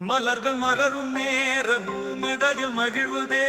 மலர்கள் மலரும் நேரம் மிடகில் மகிழ்வதே,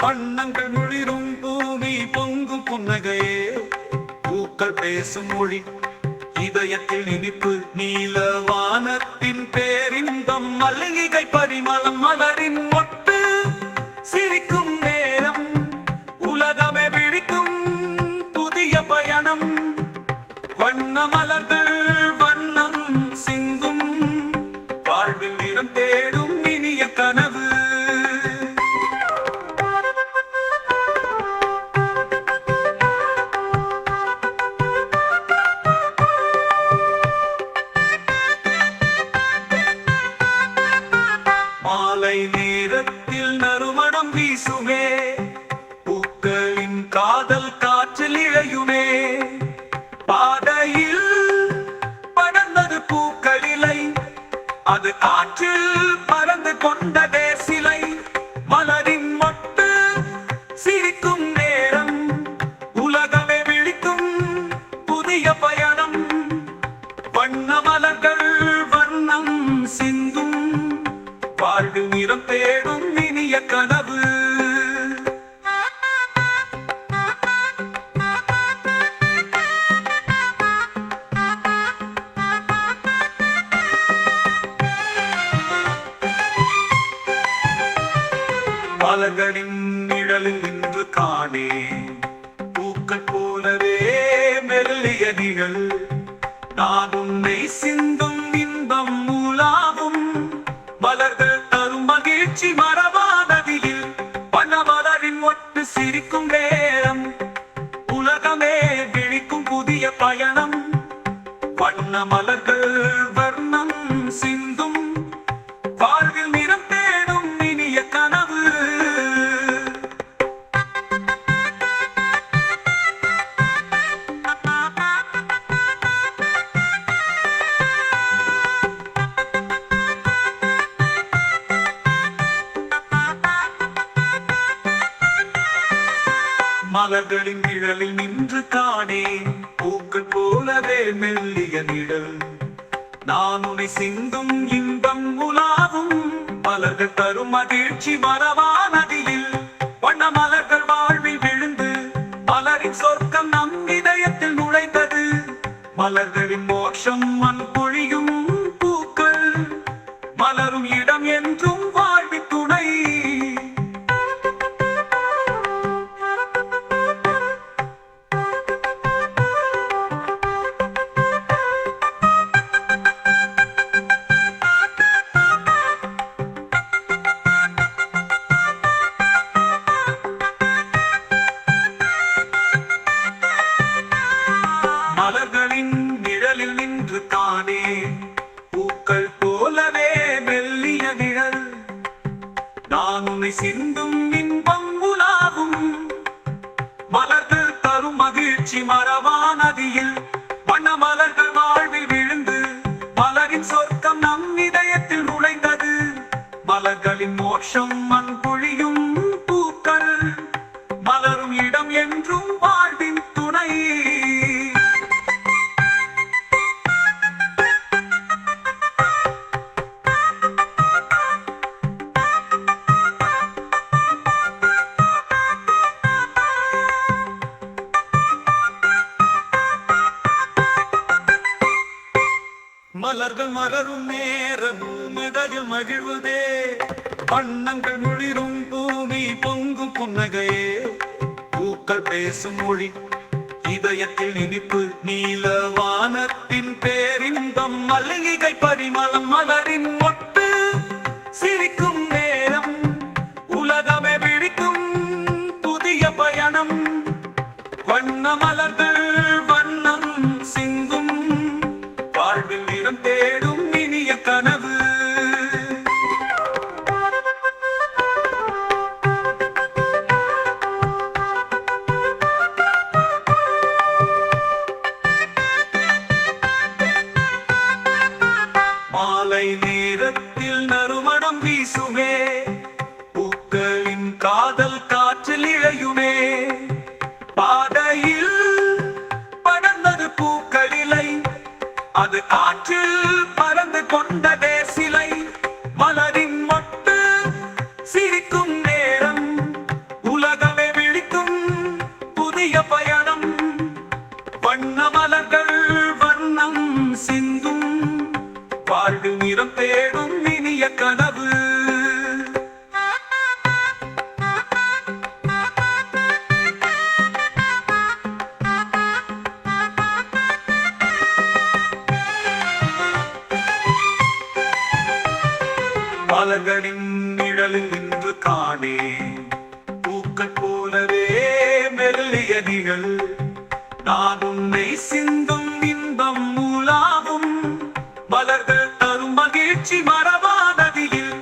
வண்ணங்கள் முழிரும் பூமி பொங்கும் புன்னகையே. பூக்கள் பேசும் மொழி, இதயத்தில் இனிப்பு, நீல வானத்தின் பேரின்பம், மல்லிகை பரிமளம், மலரின் மொட்டு சிரிக்கும் நேரம், உலகமே விழிக்கும் புதிய பயணம். வண்ண மலர்கள் வண்ணம் சிந்தும், வாழ்வில் நிறம் தேடும் இனிய கனவு. மாலை நேரத்தில் நறுமணம் வீசுமே, பூக்களின் காதல் காற்றில் இழையுமே. பாதையில் படர்ந்தது பூக்களிலை, அது காற்றில் பறந்து கொண்டதே சிலை. மலரின் மொட்டு சிரிக்கும் நேரம், உலகமே விழிக்கும் புதிய பயணம். வண்ண மலர்கள் வண்ணம் சிந்தும், வாழ்வில் நிறம் தேடும் இனிய கனவு. மலர்களின் நிழலில் நின்று காணே, பூக்கள் போலவே மெல்லிய நிழல். நான் உன்னை சிந்தும் இன்பம் மூலாவும், மலர்கள் தரும் மகிழ்ச்சி மரபானதியில். பனமலரின் ஒட்டு சிரிக்கும் நேரம், உலகமே விழிக்கும் புதிய பயணம். வண்ண மலர்கள் வர்ணம் சிந்தும், வாழ்வில் நிறம் தேடும் இனிய கனவு. மலர்களின் நிழலில் நின்று காணே, பூக்கள் போலவே மெல்லிய நிழல். நான் உன்னை சிந்தும் இன்பம் உலாவும், மலர்கள் தரும் மகிழ்ச்சி மரபானதியில். வண்ண மலர்கள் வாழ்வில் விழுந்து, மலரின் சொர்க்கம் நம் இதயத்தில் நுழைந்தது. மலர்களின் மோட்சம் மண் பொழியும் பூக்கள், மலரும் இடம் என்றும் வாழ்வின் துணை. மலர்களின் நிழலில் நின்று காணே, பூக்கள் போலவே மெல்லிய நிழல். நான் உன்னை சிந்தும் இன்பம் உலாவும், மலர்கள் தரும் மகிழ்ச்சி மரபானதியில். வண்ண மலர்கள் வாழ்வில் விழுந்து, மலரின் சொர்க்கம் நம் இதயத்தில் நுழைந்தது. மலர்களின் மோட்சம் மண் பொழியும் பூக்கள், மலரும் இடம் என்றும் வாழ்வின் துணை. மலர்கள் மலரும் நேரம் மிடகில் மகிழ்வதே, வண்ணங்கள் முழிரும் பூமி பொங்கும் புன்னகையே. பூக்கள் பேசும் மொழி, இதயத்தில் இனிப்பு, நீல வானத்தின் பேரின்பம், மல்லிகை பரிமளம், மலரின் மொட்டு சிரிக்கும் நேரம், உலகமே விழிக்கும் புதிய பயணம். வண்ண மலர்கள் வண்ணம் சிந்தும், வாழ்வில் நிறம் தேடும் இனிய கனவு. மாலை நேரத்தில் நறுமணம் வீசுமே, பூக்களின் காதல் காற்றில் இழையுமே. பாதையில் படர்ந்தது பூக்களிலை, அது காற்றில் பறந்து கொண்டதே சிலை. நிறம் தேடும் இனிய கனவு. மலர்களின் நிழலில் நின்று காணே பூக்கள் போலவே மெல்லிய நிழல். நான் உன்னை சிந்தும் இன்பம் மூலாவும் மலர்கள் தரும் மகிழ்ச்சி மரபானதியில்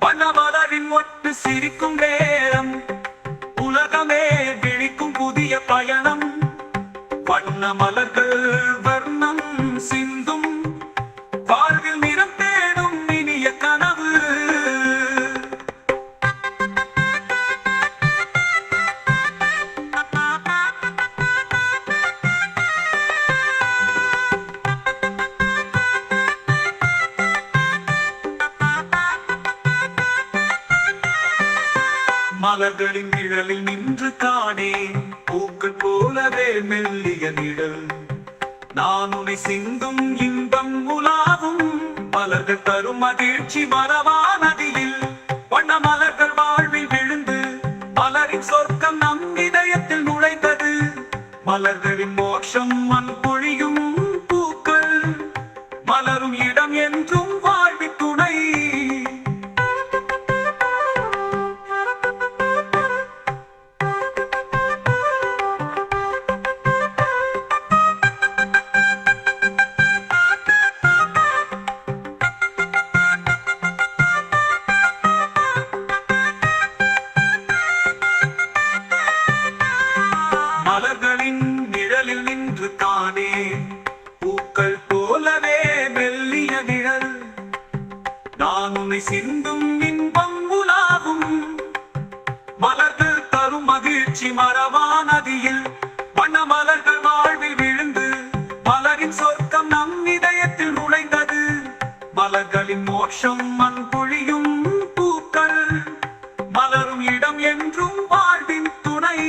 வண்ணமலரின் ஒட்டு சிரிக்கும் நேரம். உலகமே விழிக்கும் புதிய பயணம். வண்ண மலர்கள் வர்ணம் சிந்தும் வாழ்வில் நிறம் தேடும் இனிய கனவு. மலர்களின் நிழலில் நின்று காணே பூக்கள் போலவே மெல்லிய நிழல். நான் உன்னை சிந்தும் இன்பம் உலாவும் மலர்கள் தரும் மகிழ்ச்சி மரபானதியில் வண்ண மலர்கள் வாழ்வில் விழுந்து மலரின் சொர்க்கம் நம் இதயத்தில் நுழைந்தது. மலர்களின் மோட்சம் மண் பொழியும் பூக்கள் மலரும் இடம் என்றும் வாழ்வின் துணை. மலர்களின் நிழலில் நின்று காணே பூக்கள் போலவே மெல்லிய நிழல். நான் உன்னை சிந்தும் இன்பம் உலாவும் மலர்கள் தரும் மகிழ்ச்சி மரபானதியில் வண்ண மலர்கள் வாழ்வில் விழுந்து மலரின் சொர்க்கம் நம் இதயத்தில் நுழைந்தது. மலர்களின் மோட்சம் மண் பொழியும் பூக்கள் மலரும் இடம் என்றும் வாழ்வின் துணை.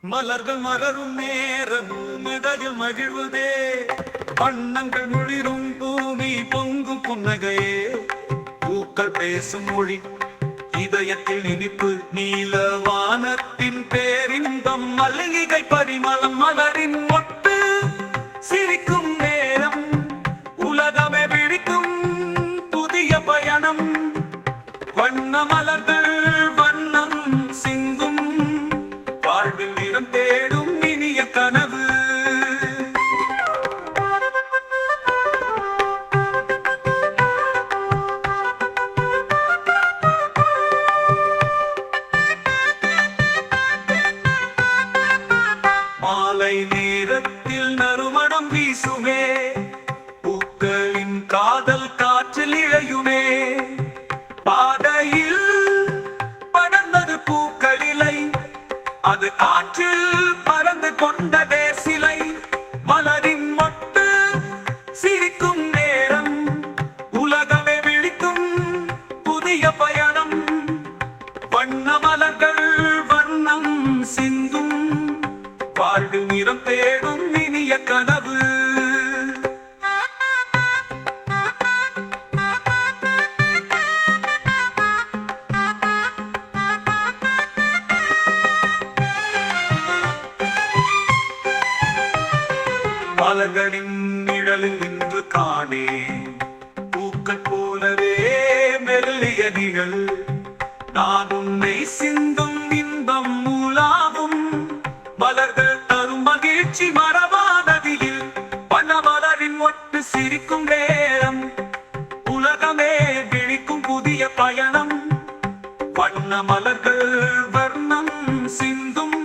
மலர்கள் மலரும் நேரம் மிதகில் மகிழ்வதே. வண்ணங்கள் முழிரும் பூமி பொங்கும் புன்னகையே. பூக்கள் பேசும் மொழி இதயத்தில் இனிப்பு. நீல வானத்தின் பேரின்பம் மல்லிகை பரிமளம் மலரின் ஒட்டு சிரிக்கும் நேரம். உலகமே விழிக்கும் புதிய பயணம். வண்ண மலர்கள் வண்ணம் சிந்தும் வாழ்வில் நிறம் தேடும் இனிய கனவு. மாலை நேரத்தில் நறுமணம் வீசுமே. பூக்களின் காதல் காற்றில் இழையுமே. பாதையில் படர்ந்தது பூக்களிலை. அது காற்றில் பறந்து கொண்டதே சிலை. மலரின் மொட்டு சிரிக்கும் நேரம். உலகமே விழிக்கும் புதிய பயணம். வண்ண மலர்கள் வண்ணம் சிந்தும் வாழ்வில் நிறம் தேடும் இனிய கனவு. மலர்களின் நிழலில் நின்று காணே பூக்கள் போலவே மெல்லிய நிழல். நான் உன்னை சிந்தும் இன்பம் மூலாவும் மலர்கள் தரும் மகிழ்ச்சி மரபானதியில் வண்ண மலரின் ஒட்டு சிரிக்கும் நேரம். உலகமே விழிக்கும் புதிய பயணம். வண்ண மலர்கள் வர்ணம் சிந்தும்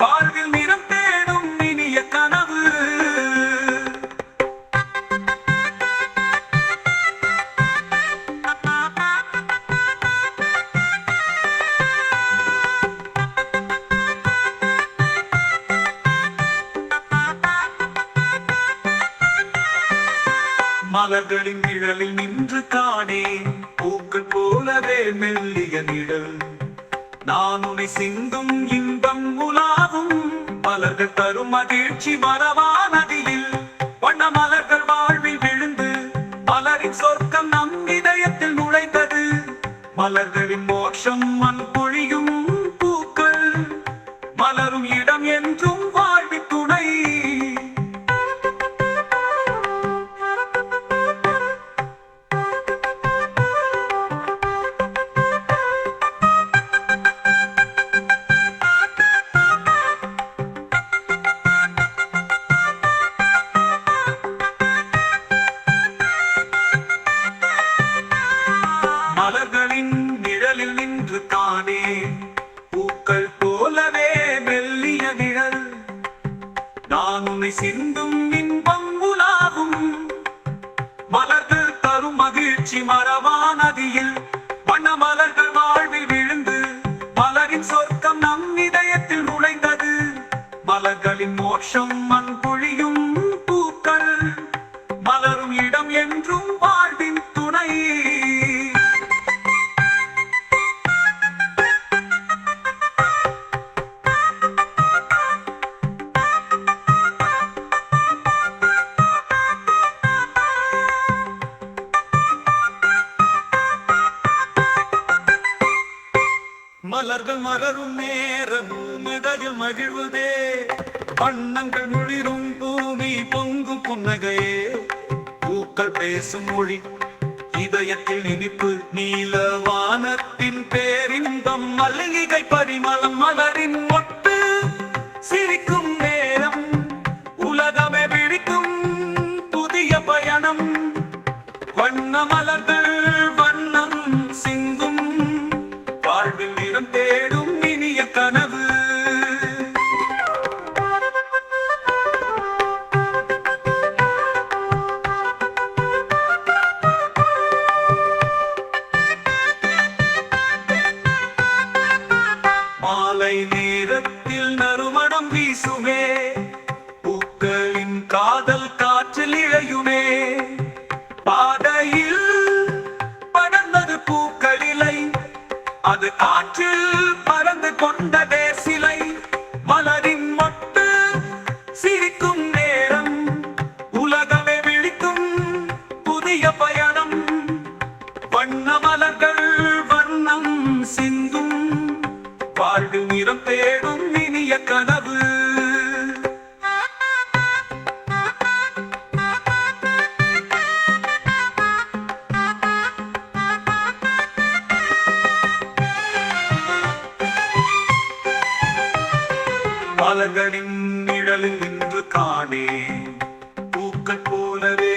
வாழ்வில் நிறம் தேடும் இனிய கனவு. மலர்களின் நிழலில் நின்று காணேன் பூக்கள் போலவே மெல்லிய நிழல் நான் உன்னை சிந்தும் இன்பம் உலாவும் மலர்கள் தரும் மகிழ்ச்சி மறவா நதியில் வண்ண மலர்கள் வாழ்வில் விழுந்து மலரின் சொர்க்கம் நம் இதயத்தில் நுழைந்தது மலர்களின் மோட்சம் மண் பொழியும் பூக்கள் மலரும் இடம் என்றும் வாழ்வின் துணை மலர்களின் நிழலில் நின்று காணேன் பூக்கள் போலவே மெல்லிய நிழல் நான் உன்னை சிந்தும் இன்பம் உலாவும் மலர்கள் தரும் மகிழ்ச்சி மறவா நதியில் வண்ண மலர்கள் வாழ்வில் விழுந்து மலரின் சொர்க்கம் நம் இதயத்தில் நுழைந்தது மலர்களின் மோட்சம் மண் பொழியும் பூக்கள் மலரும் இடம் என்றும் வாழ்வின் துணை மலர்கள் மலரும் நேரம் மதகில் மகிழ்வதே வண்ணங்கள் முழிரும் பூமி பொங்கும் புன்னகையே பூக்கள் பேசும் மொழி இதயத்தில் இனிப்பு நீல வானத்தின் பேரின்பம் மல்லிகை பரிமளம் மலரின் மொட்டு சிரிக்கும் நேரம் உலகமே பிடிக்கும் புதிய பயணம் வண்ண மலர்கள் வண்ணம் சிந்தும் வாழ்வில் நிறம் தேடும் இனிய கனவு மாலை நேரத்தில் நறுமணம் வீசுமே பூக்களின் காதல் காற்றில் இழையுமே பாதையில் படர்ந்தது பூக்களிலை அது காற்றில் பறந்து கொண்டதே சிலை மலரின் மொட்டு சிரிக்கும் நேரம் உலகமே விழிக்கும் புதிய பயணம் வண்ண மலர்கள் வண்ணம் சிந்தும் வாழ்வில் நிறம் தேடும் இனிய கனவு மலர்களின் நிழலில் நின்று காணேன் பூக்கள் போலவே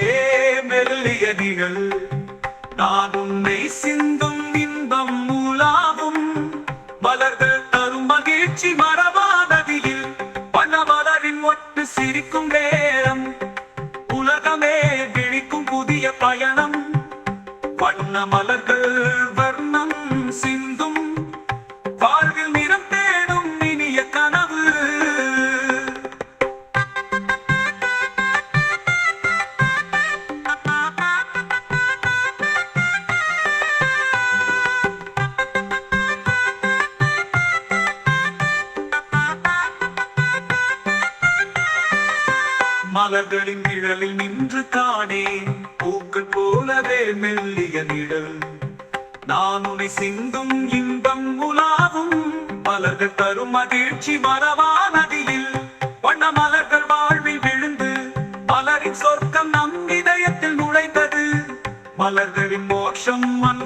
மெல்லிய நிழல் நான் உன்னை சிந்தும் இன்பம் மூலாவும் மலர்கள் தரும் மகிழ்ச்சி மறவா நதியில் பனமலரின் ஒட்டு சிரிக்கும் நேரம் உலகமே விழிக்கும் புதிய பயணம் வண்ண மலர்கள் வர்ணம் சிந்தும் வாழ்வில் நிறம் தேடும் இனிய கனவு மலர்களின் நிழலில் நின்று காணேன் பூக்கள் போலவே மெல்லிய நிழல் நான் உன்னை சிந்தும் இன்பம் உலாவும் மலர்கள் தரும் மகிழ்ச்சி மறவா நதியில் வண்ண மலர்கள் வாழ்வில் விழுந்து மலரின் சொர்க்கம் நம் இதயத்தில் நுழைந்தது மலர்களின் மோட்சம் மண்